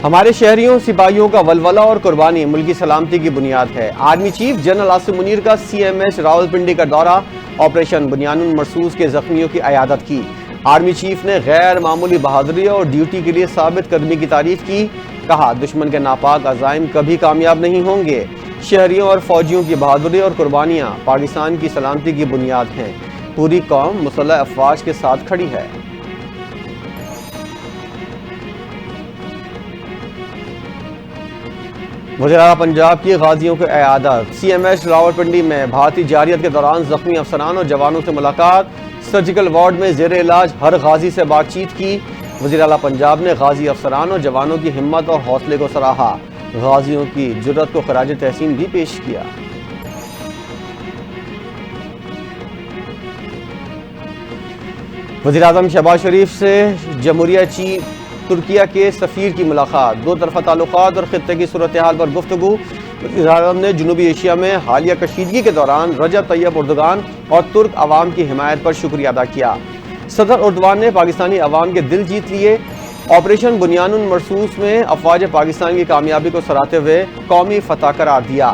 ہمارے شہریوں سپاہیوں کا ولولہ اور قربانی ملکی سلامتی کی بنیاد ہے۔ Army chief general Asim Munir کا CMS راولپنڈی کا دورہ، آپریشن بنیان مرصوص کے زخمیوں کی عیادت کی۔ آرمی چیف نے غیر معمولی بہادری اور ڈیوٹی کے لیے ثابت قدمی کی تعریف کی، کہا دشمن کے ناپاک عزائم کبھی کامیاب نہیں ہوں گے۔ شہریوں اور فوجیوں کی بہادری اور قربانیاں پاکستان کی سلامتی کی بنیاد ہیں۔ پوری قوم مسلح افواج کے ساتھ کھڑی ہے۔ وزیر اعلیٰ پنجاب کی غازیوں کو عیادت۔ CMS راولپنڈی میں بھارتی جارحیت کے دوران زخمی افسران اور جوانوں سے ملاقات۔ سرجیکل وارڈ میں زیر علاج ہر غازی سے بات چیت کی۔ وزیر اعلیٰ پنجاب نے غازی افسران اور جوانوں کی ہمت اور حوصلے کو سراہا۔ غازیوں کی جرأت کو خراج تحسین بھی پیش کیا۔ وزیر اعظم شہباز شریف سے جمہوریہ چین ترکیہ کے سفیر کی ملاقات۔ دو طرفہ تعلقات اور خطے کی صورتحال پر گفتگو۔ وزیر اعظم نے جنوبی ایشیا میں حالیہ کشیدگی کے دوران رجب طیب اردوغان اور ترک عوام کی حمایت پر شکریہ ادا کیا۔ صدر اردوغان نے پاکستانی عوام کے دل جیت لیے۔ آپریشن بنیان مرصوص میں افواج پاکستان کی کامیابی کو سراہتے ہوئے قومی فتح قرار دیا۔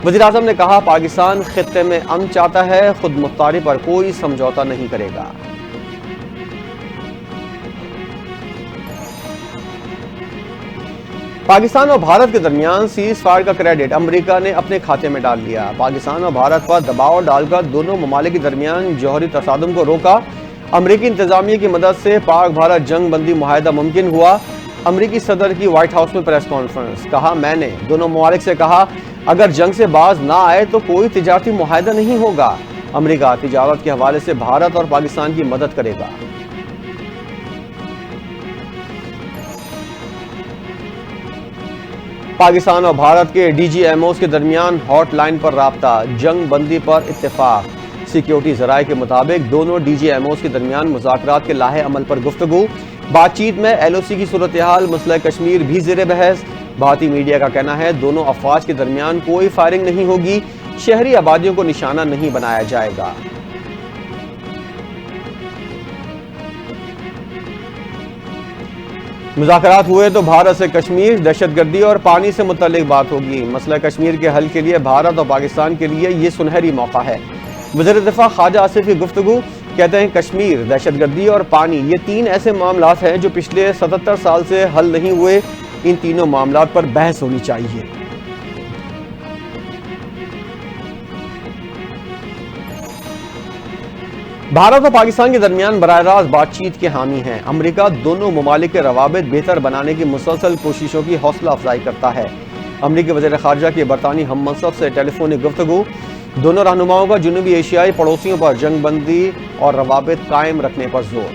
وزیر اعظم نے کہا پاکستان خطے میں امن چاہتا ہے، خود مختاری پر کوئی سمجھوتا نہیں کرے گا۔ پاکستان اور بھارت کے درمیان سیز فائر کا کریڈٹ امریکہ نے اپنے کھاتے میں ڈال لیا۔ پاکستان اور بھارت پر دباؤ ڈال کر دونوں ممالک کے درمیان جوہری تصادم کو روکا۔ امریکی انتظامیہ کی مدد سے پاک بھارت جنگ بندی معاہدہ ممکن ہوا۔ امریکی صدر کی وائٹ ہاؤس میں پریس کانفرنس، کہا میں نے دونوں ممالک سے کہا اگر جنگ سے باز نہ آئے تو کوئی تجارتی معاہدہ نہیں ہوگا۔ امریکہ تجارت کے حوالے سے بھارت اور پاکستان کی مدد کرے گا۔ پاکستان اور بھارت کے DGMOs کے درمیان ہاٹ لائن پر رابطہ، جنگ بندی پر اتفاق۔ سیکیورٹی ذرائع کے مطابق دونوں DGMOs کے درمیان مذاکرات کے لاہے عمل پر گفتگو۔ بات چیت میں LOC کی صورتحال مسئلہ کشمیر بھی زیر بحث۔ بھارتی میڈیا کا کہنا ہے دونوں افواج کے درمیان کوئی فائرنگ نہیں ہوگی، شہری آبادیوں کو نشانہ نہیں بنایا جائے گا۔ مذاکرات ہوئے تو بھارت سے کشمیر، دہشت گردی اور پانی سے متعلق بات ہوگی۔ مسئلہ کشمیر کے حل کے لیے بھارت اور پاکستان کے لیے یہ سنہری موقع ہے۔ وزیر دفاع خواجہ آصف کی گفتگو، کہتے ہیں کشمیر، دہشت گردی اور پانی یہ تین ایسے معاملات ہیں جو پچھلے 77 سال سے حل نہیں ہوئے۔ ان تینوں معاملات پر بحث ہونی چاہیے۔ بھارت اور پاکستان کے درمیان براہ راست بات چیت کے حامی ہیں۔ امریکہ دونوں ممالک کے روابط بہتر بنانے کی مسلسل کوششوں کی حوصلہ افزائی کرتا ہے۔ امریکی وزیر خارجہ کی برطانوی ہم منصب سے ٹیلی فونک گفتگو۔ دونوں رہنماؤں کا جنوبی ایشیائی پڑوسیوں پر جنگ بندی اور روابط قائم رکھنے پر زور۔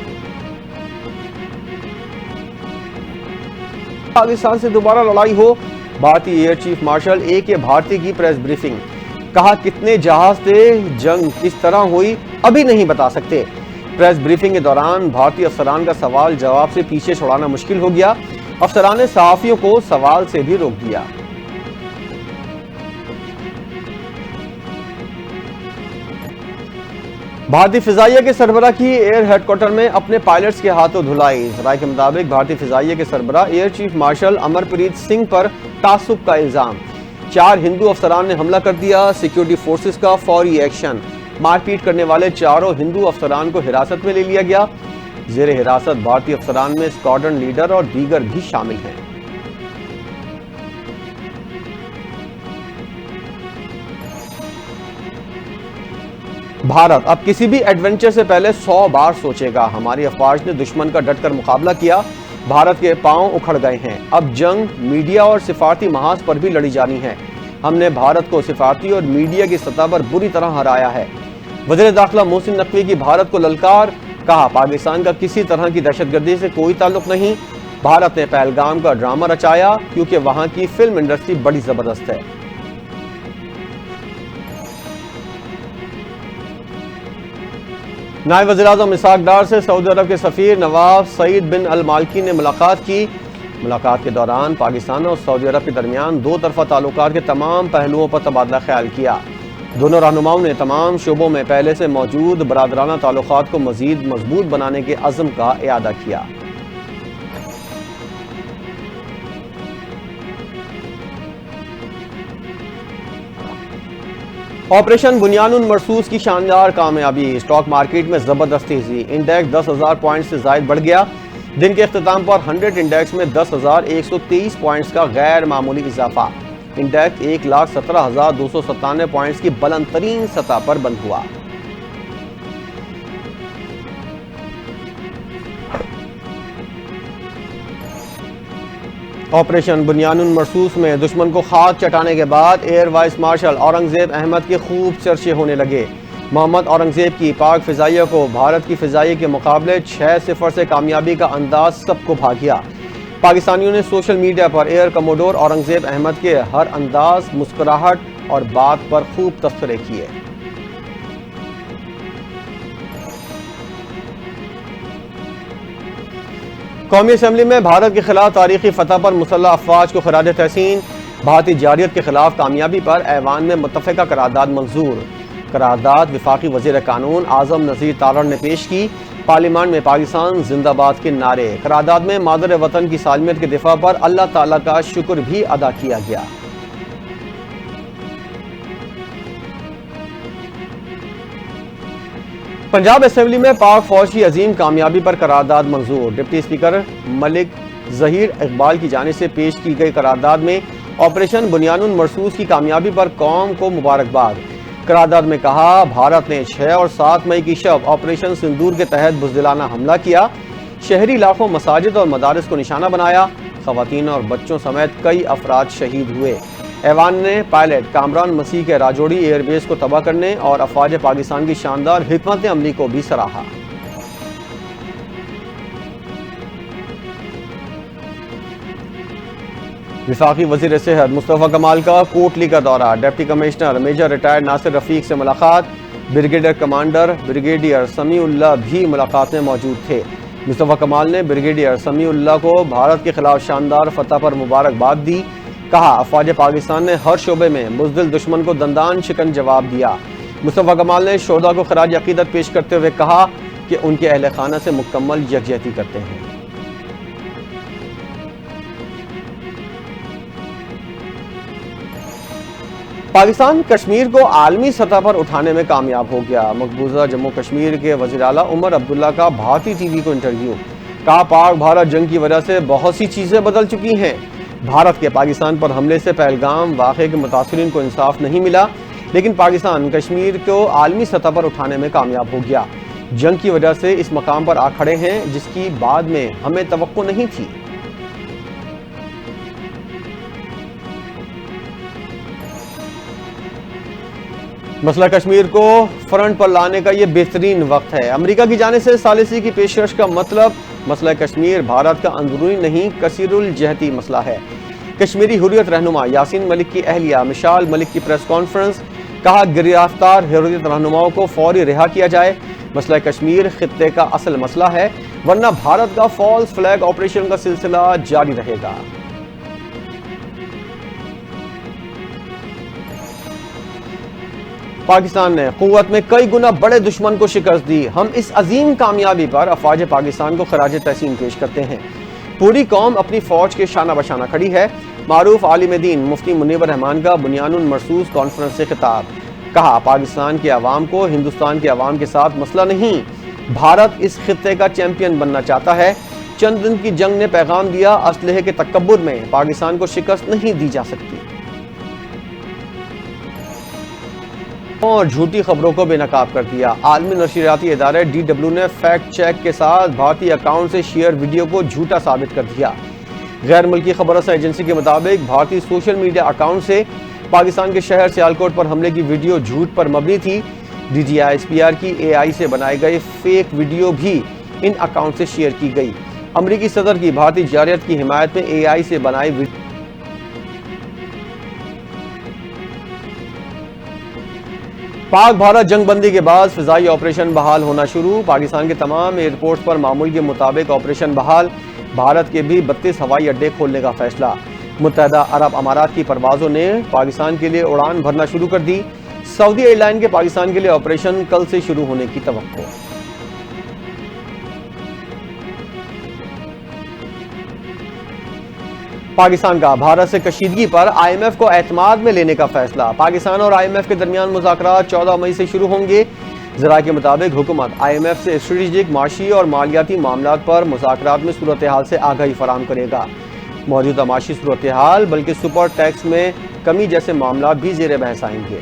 پاکستان سے دوبارہ لڑائی ہو، بھارتی ایئر چیف مارشل AK بھارتی کی پریس بریفنگ، کہا کتنے جہاز تھے، جنگ کس طرح ہوئی ابھی نہیں بتا سکتے۔ پریس بریفنگ کے دوران بھارتی افسران کا سوال جواب سے پیچھے چھڑانا مشکل ہو گیا۔ افسران نے صحافیوں کو سوال سے بھی روک دیا۔ بھارتی فضائیہ کے سربراہ کی ایئر ہیڈ کوارٹر میں اپنے پائلٹس کے ہاتھوں دھلائی۔ ذرائع کے مطابق بھارتی فضائیہ کے سربراہ ایئر چیف مارشل امرپریت سنگھ پر تعصب کا الزام۔ 4 ہندو افسران نے حملہ کر دیا، سیکیورٹی فورسز کا فوری ایکشن۔ مار پیٹ کرنے والے 4 ہندو افسران کو حراست میں لے لیا گیا۔ زیر حراست بھارتی افسران میں اسکواڈرن لیڈر اور دیگر بھی شامل ہیں۔ بھارت اب کسی بھی ایڈونچر سے پہلے 100 بار سوچے گا۔ ہماری افواج نے دشمن کا ڈٹ کر مقابلہ کیا، بھارت کے پاؤں اکھڑ گئے ہیں۔ اب جنگ میڈیا اور سفارتی محاذ پر بھی لڑی جانی ہے۔ ہم نے بھارت کو سفارتی اور میڈیا کی سطح پر بری طرح ہرایا ہے۔ وزیر داخلہ محسن نقوی کی بھارت کو للکار، کہا پاکستان کا کسی طرح کی دہشت گردی سے کوئی تعلق نہیں۔ بھارت نے پہلگام کا ڈرامہ رچایا کیونکہ وہاں کی فلم انڈسٹری بڑی زبردست ہے۔ نائب وزیر اعظم اسحاق ڈار سے سعودی عرب کے سفیر نواف سعید بن المالکی نے ملاقات کی۔ ملاقات کے دوران پاکستان اور سعودی عرب کے درمیان دو طرفہ تعلقات کے تمام پہلوؤں پر تبادلہ خیال کیا۔ دونوں رہنماؤں نے تمام شعبوں میں پہلے سے موجود برادرانہ تعلقات کو مزید مضبوط بنانے کے عزم کا اعادہ کیا۔ آپریشن بنیان المرصوص کی شاندار کامیابی، اسٹاک مارکیٹ میں زبردست تیزی، انڈیکس 10,000 پوائنٹ سے زائد بڑھ گیا۔ دن کے اختتام پر 100 انڈیکس میں 10,123 پوائنٹس کا غیر معمولی اضافہ، انڈیکس 1,17,297 پوائنٹس کی بلند ترین سطح پر بند ہوا۔ آپریشن بنیان المرصوص میں دشمن کو خاک چٹانے کے بعد air vice marshal Aurangzeb Ahmed کے خوب چرچے ہونے لگے۔ محمد اورنگزیب کی پاک فضائیہ کو بھارت کی فضائیہ کے مقابلے 6-0 سے کامیابی کا انداز سب کو بھا گیا۔ پاکستانیوں نے سوشل میڈیا پر ایئر کموڈور اورنگزیب احمد کے ہر انداز، مسکراہٹ اور بات پر خوب تبصرے کیے۔ قومی اسمبلی میں بھارت کے خلاف تاریخی فتح پر مسلح افواج کو خراج تحسین، بھارتی جارحیت کے خلاف کامیابی پر ایوان میں متفقہ قرارداد منظور۔ قرارداد وفاقی وزیر قانون اعظم نذیر تارڑ نے پیش کی۔ پارلیمان میں پاکستان زندہ باد کے نعرے۔ قرارداد میں مادر وطن کی سالمیت کے دفاع پر اللہ تعالیٰ کا شکر بھی ادا کیا گیا۔ پنجاب اسمبلی میں پاک فوج کی عظیم کامیابی پر قرارداد منظور۔ ڈپٹی اسپیکر ملک ظہیر اقبال کی جانب سے پیش کی گئی قرارداد میں آپریشن بنیان المرصوص کی کامیابی پر قوم کو مبارکباد۔ قرارداد میں کہا، بھارت نے 6 اور 7 مئی کی شب آپریشن سندور کے تحت بزدلانہ حملہ کیا، شہری علاقوں، مساجد اور مدارس کو نشانہ بنایا، خواتین اور بچوں سمیت کئی افراد شہید ہوئے۔ ایوان نے پائلٹ کامران مسیح کے راجوڑی ایئر بیس کو تباہ کرنے اور افواج پاکستان کی شاندار حکمت عملی کو بھی سراہا۔ وفاقی وزیر صحت مصطفیٰ کمال کا کوٹلی کا دورہ، ڈپٹی کمشنر میجر ریٹائرڈ ناصر رفیق سے ملاقات، بریگیڈیئر کمانڈر بریگیڈیئر سمیع اللہ بھی ملاقات میں موجود تھے۔ مصطفیٰ کمال نے بریگیڈیئر سمیع اللہ کو بھارت کے خلاف شاندار فتح پر مبارکباد دی، کہا افواج پاکستان نے ہر شعبے میں بزدل دشمن کو دندان شکن جواب دیا۔ مصطفیٰ کمال نے شہداء کو خراج عقیدت پیش کرتے ہوئے کہا کہ ان کے اہل خانہ سے مکمل یکجہتی کرتے ہیں۔ پاکستان کشمیر کو عالمی سطح پر اٹھانے میں کامیاب ہو گیا۔ مقبوضہ جموں کشمیر کے وزیر اعلیٰ عمر عبداللہ کا بھارتی ٹی وی کو انٹرویو، کہا پاک بھارت جنگ کی وجہ سے بہت سی چیزیں بدل چکی ہیں۔ بھارت کے پاکستان پر حملے سے پہلگام واقعے کے متاثرین کو انصاف نہیں ملا، لیکن پاکستان کشمیر کو عالمی سطح پر اٹھانے میں کامیاب ہو گیا۔ جنگ کی وجہ سے اس مقام پر آ کھڑے ہیں جس کی بعد میں ہمیں توقع نہیں تھی۔ مسئلہ کشمیر کو فرنٹ پر لانے کا یہ بہترین وقت ہے۔ امریکہ کی جانب سے ثالثی کی پیشکش کا مطلب، مسئلہ کشمیر بھارت کا اندرونی نہیں کثیر الجہتی مسئلہ ہے۔ کشمیری حریت رہنما یاسین ملک کی اہلیہ مشال ملک کی پریس کانفرنس، کہا گرفتار حریت رہنماؤں کو فوری رہا کیا جائے۔ مسئلہ کشمیر خطے کا اصل مسئلہ ہے، ورنہ بھارت کا فالس فلیگ آپریشن کا سلسلہ جاری رہے گا۔ پاکستان نے قوت میں کئی گنا بڑے دشمن کو شکست دی۔ ہم اس عظیم کامیابی پر افواج پاکستان کو خراج تحسین پیش کرتے ہیں۔ پوری قوم اپنی فوج کے شانہ بشانہ کھڑی ہے۔ معروف عالم دین مفتی منیب الرحمان کا بنیان المرصوص کانفرنس سے خطاب، کہا پاکستان کے عوام کو ہندوستان کے عوام کے ساتھ مسئلہ نہیں، بھارت اس خطے کا چیمپئن بننا چاہتا ہے۔ چند دن کی جنگ نے پیغام دیا، اسلحے کے تکبر میں پاکستان کو شکست نہیں دی جا سکتی اور جھوٹی خبروں کو بے نقاب کر دیا۔ عالمی نشریاتی ادارے DW نے فیکٹ چیک کے ساتھ بھارتی اکاؤنٹ سے شیئر ویڈیو کو جھوٹا ثابت کر دیا۔ غیر ملکی خبر رساں ایجنسی کے مطابق بھارتی سوشل میڈیا اکاؤنٹ سے پاکستان کے شہر سیالکوٹ پر حملے کی ویڈیو جھوٹ پر مبنی تھی۔ DGISPR کی AI سے بنائے گئے فیک ویڈیو بھی ان اکاؤنٹ سے شیئر کی گئی۔ امریکی صدر کی بھارتی جارحیت کی حمایت میں AI سے بنائی ویڈیو پاک بھارت جنگ بندی کے بعد فضائی آپریشن بحال ہونا شروع، پاکستان کے تمام ایئرپورٹس پر معمول کے مطابق آپریشن بحال، بھارت کے بھی 32 ہوائی اڈے کھولنے کا فیصلہ، متحدہ عرب امارات کی پروازوں نے پاکستان کے لیے اڑان بھرنا شروع کر دی، سعودی ایئر لائن کے پاکستان کے لیے آپریشن کل سے شروع ہونے کی توقع۔ پاکستان کا بھارت سے کشیدگی پر آئی ایم ایف کو اعتماد میں لینے کا فیصلہ۔ پاکستان اور آئی ایم ایف کے درمیان مذاکرات 14 مئی سے شروع ہوں گے۔ ذرائع کے مطابق حکومت آئی ایم ایف سے اسٹریٹجک، معاشی اور مالیاتی معاملات پر مذاکرات میں صورتحال سے آگاہی فراہم کرے گا۔ موجودہ معاشی صورتحال بلکہ سپر ٹیکس میں کمی جیسے معاملات بھی زیر بحث آئیں گے۔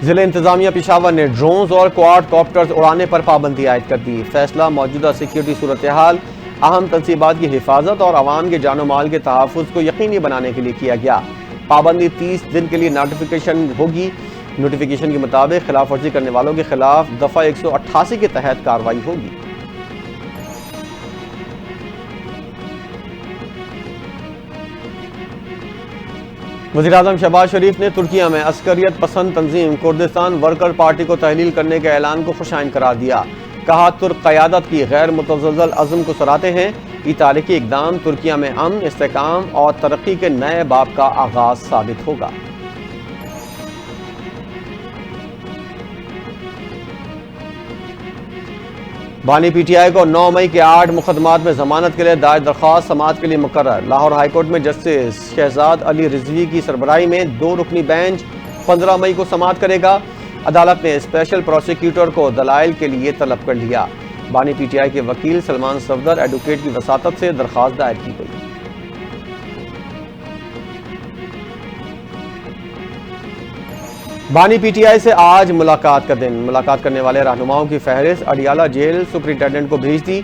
ضلع انتظامیہ پشاور نے ڈرونز اور کوارڈ کاپٹرز اڑانے پر پابندی عائد کر دی۔ فیصلہ موجودہ سیکیورٹی صورتحال، اہم تنصیبات کی حفاظت اور عوام کے جان و مال کے تحفظ کو یقینی بنانے کے لیے کیا گیا۔ پابندی 30 دن کے لیے نوٹیفیکیشن ہوگی۔ نوٹیفیکیشن کے مطابق خلاف ورزی کرنے والوں کے خلاف دفعہ 188 کے تحت کارروائی ہوگی۔ وزیراعظم شہباز شریف نے ترکیہ میں عسکریت پسند تنظیم کردستان ورکر پارٹی کو تحلیل کرنے کے اعلان کو خوشائن قرار دیا۔ کہا ترک قیادت کی غیر متزلزل عزم کو سراہتے ہیں۔ یہ تاریخی اقدام ترکیہ میں امن، استحکام اور ترقی کے نئے باب کا آغاز ثابت ہوگا۔ بانی پی ٹی آئی کو 9 مئی کے 8 مقدمات میں ضمانت کے لیے دائر درخواست سماعت کے لیے مقرر۔ لاہور ہائی کورٹ میں جسٹس شہزاد علی رضوی کی سربراہی میں 2 رکنی بینچ 15 مئی کو سماعت کرے گا۔ عدالت نے اسپیشل پروسیکیوٹر کو دلائل کے لیے طلب کر لیا۔ بانی پی ٹی آئی کے وکیل سلمان صفدر ایڈوکیٹ کی وساطت سے درخواست دائر کی گئی۔ بانی پی ٹی آئی سے آج ملاقات کا دن۔ ملاقات کرنے والے رہنماؤں کی فہرست اڈیالہ جیل سپرنٹینڈنٹ کو بھیج دی۔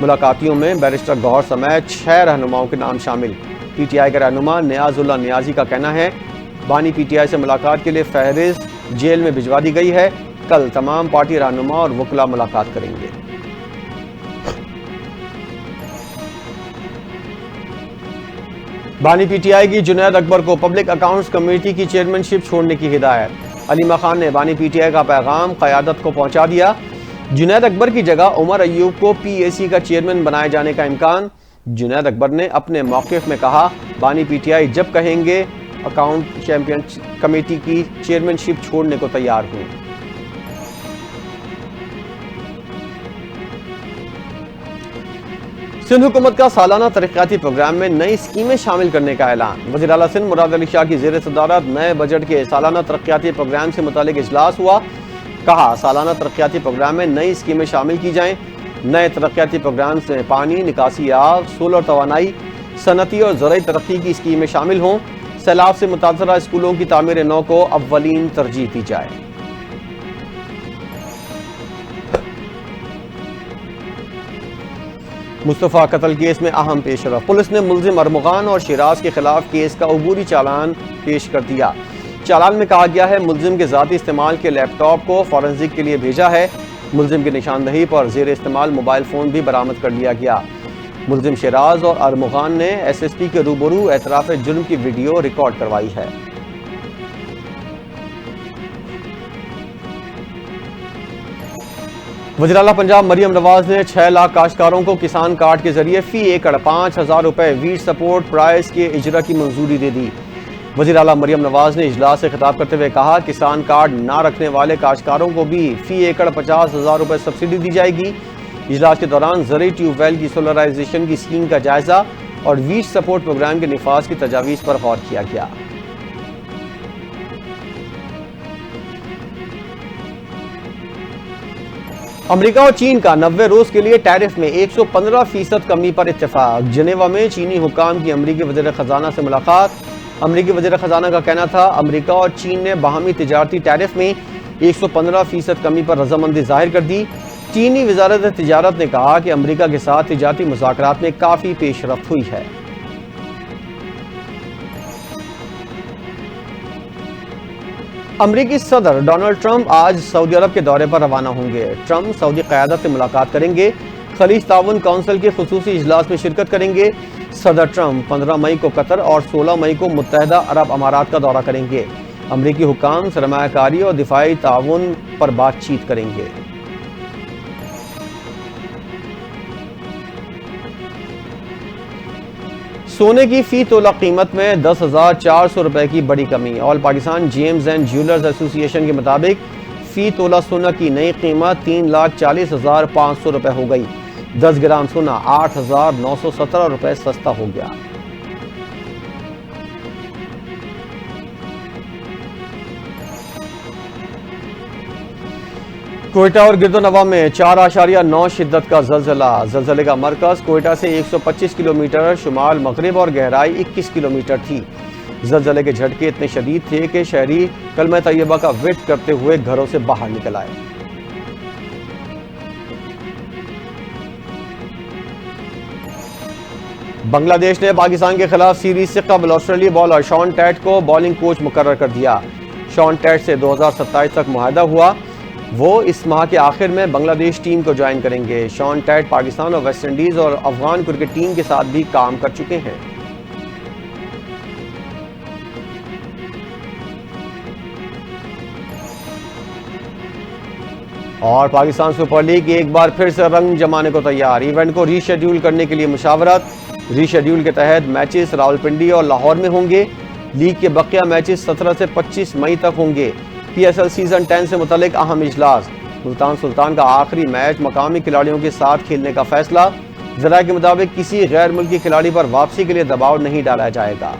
ملاقاتیوں میں بیرسٹر گوہر سمیت 6 رہنماؤں کے نام شامل۔ پی ٹی آئی کے رہنما نیاز اللہ نیازی کا کہنا ہے بانی پی ٹی آئی سے ملاقات کے لیے فہرست جیل میں بھجوا دی گئی ہے۔ کل تمام پارٹی رہنما اور وکلاء ملاقات کریں گے۔ بانی پی ٹی آئی کی جنید اکبر کو پبلک اکاؤنٹس کمیٹی کی چیئرمین شپ چھوڑنے کی ہدایت۔ علیمہ خان نے بانی پی ٹی آئی کا پیغام قیادت کو پہنچا دیا۔ جنید اکبر کی جگہ عمر ایوب کو پی اے سی کا چیئرمین بنائے جانے کا امکان۔ جنید اکبر نے اپنے موقف میں کہا بانی پی ٹی آئی جب کہیں گے اکاؤنٹ چیمپئن کمیٹی کی چیئرمین شپ چھوڑنے کو تیار ہوں۔ سندھ حکومت کا سالانہ ترقیاتی پروگرام میں نئی اسکیمیں شامل کرنے کا اعلان۔ وزیر اعلیٰ سندھ مراد علی شاہ کی زیر صدارت نئے بجٹ کے سالانہ ترقیاتی پروگرام سے متعلق اجلاس ہوا۔ کہا سالانہ ترقیاتی پروگرام میں نئی اسکیمیں شامل کی جائیں۔ نئے ترقیاتی پروگرامز میں پانی، نکاسی آب، سولر توانائی، صنعتی اور زرعی ترقی کی اسکیمیں شامل ہوں۔ سیلاب سے متاثرہ اسکولوں کی تعمیر نو کو اولین ترجیح دی جائے۔ مصطفیٰ قتل کیس میں اہم پیش رفت۔ پولیس نے ملزم ارمغان اور شیراز کے خلاف کیس کا عبوری چالان پیش کر دیا۔ چالان میں کہا گیا ہے ملزم کے ذاتی استعمال کے لیپ ٹاپ کو فورنزک کے لیے بھیجا ہے۔ ملزم کی نشاندہی پر زیر استعمال موبائل فون بھی برآمد کر لیا گیا۔ ملزم شیراز اور ارمغان نے ایس ایس پی کے روبرو اعتراف جرم کی ویڈیو ریکارڈ کروائی ہے۔ وزیر اعلیٰ پنجاب مریم نواز نے 6 لاکھ کاشتکاروں کو کسان کارڈ کے ذریعے فی ایکڑ 5,000 روپے ویٹ سپورٹ پرائز کے اجرا کی منظوری دے دی۔ وزیر اعلیٰ مریم نواز نے اجلاس سے خطاب کرتے ہوئے کہا کسان کارڈ نہ رکھنے والے کاشتکاروں کو بھی فی ایکڑ 50,000 روپے سبسڈی دی جائے گی۔ اجلاس کے دوران زرعی ٹیوب ویل کی سولرائزیشن کی اسکیم کا جائزہ اور ویٹ سپورٹ پروگرام کے نفاذ کی تجاویز پر غور کیا گیا۔ امریکہ اور چین کا 90 روز کے لیے ٹیرف میں 115% کمی پر اتفاق۔ جنیوا میں چینی حکام کی امریکی وزیر خزانہ سے ملاقات۔ امریکی وزیر خزانہ کا کہنا تھا امریکہ اور چین نے باہمی تجارتی ٹیرف میں 115% کمی پر رضامندی ظاہر کر دی۔ چینی وزارت تجارت نے کہا کہ امریکہ کے ساتھ تجارتی مذاکرات میں کافی پیش رفت ہوئی ہے۔ امریکی صدر ڈونلڈ ٹرمپ آج سعودی عرب کے دورے پر روانہ ہوں گے۔ ٹرمپ سعودی قیادت سے ملاقات کریں گے، خلیج تعاون کونسل کے خصوصی اجلاس میں شرکت کریں گے۔ صدر ٹرمپ 15 مئی کو قطر اور 16 مئی کو متحدہ عرب امارات کا دورہ کریں گے۔ امریکی حکام سرمایہ کاری اور دفاعی تعاون پر بات چیت کریں گے۔ سونے کی فی تولہ قیمت میں 10,400 روپے کی بڑی کمی۔ آل پاکستان جیمز اینڈ جیولرز ایسوسی ایشن کے مطابق فی تولہ سونا کی نئی قیمت 3,40,500 روپے ہو گئی۔ 10 گرام سونا 8,917 روپے سستا ہو گیا۔ کوئٹہ اور گرد و نواح میں 4.9 شدت کا زلزلہ۔ زلزلے کا مرکز کوئٹہ سے 125 کلومیٹر شمال مغرب اور گہرائی 21 کلومیٹر تھی۔ زلزلے کے جھٹکے اتنے شدید تھے کہ شہری کلمہ طیبہ کا ورد کرتے ہوئے گھروں سے باہر نکل آئے۔ بنگلہ دیش نے پاکستان کے خلاف سیریز سے قبل آسٹریلوی بالر شان ٹیٹ کو بالنگ کوچ مقرر کر دیا۔ شان ٹیٹ سے 2027 تک معاہدہ ہوا۔ وہ اس ماہ کے آخر میں بنگلہ دیش ٹیم کو جوائن کریں گے۔ شان ٹیٹ پاکستان اور ویسٹ انڈیز اور افغان کرکٹ ٹیم کے ساتھ بھی کام کر چکے ہیں۔ اور پاکستان سپر لیگ ایک بار پھر سے رنگ جمانے کو تیار۔ ایونٹ کو ری شیڈیول کرنے کے لیے مشاورت۔ ری شیڈیول کے تحت میچز راولپنڈی اور لاہور میں ہوں گے۔ لیگ کے بقیہ میچز 17 سے 25 مئی تک ہوں گے۔ پی ایس ایل سیزن 10 سے متعلق اہم اجلاس۔ ملتان سلطان کا آخری میچ مقامی کھلاڑیوں کے ساتھ کھیلنے کا فیصلہ۔ ذرائع کے مطابق کسی غیر ملکی کھلاڑی پر واپسی کے لیے دباؤ نہیں ڈالا جائے گا۔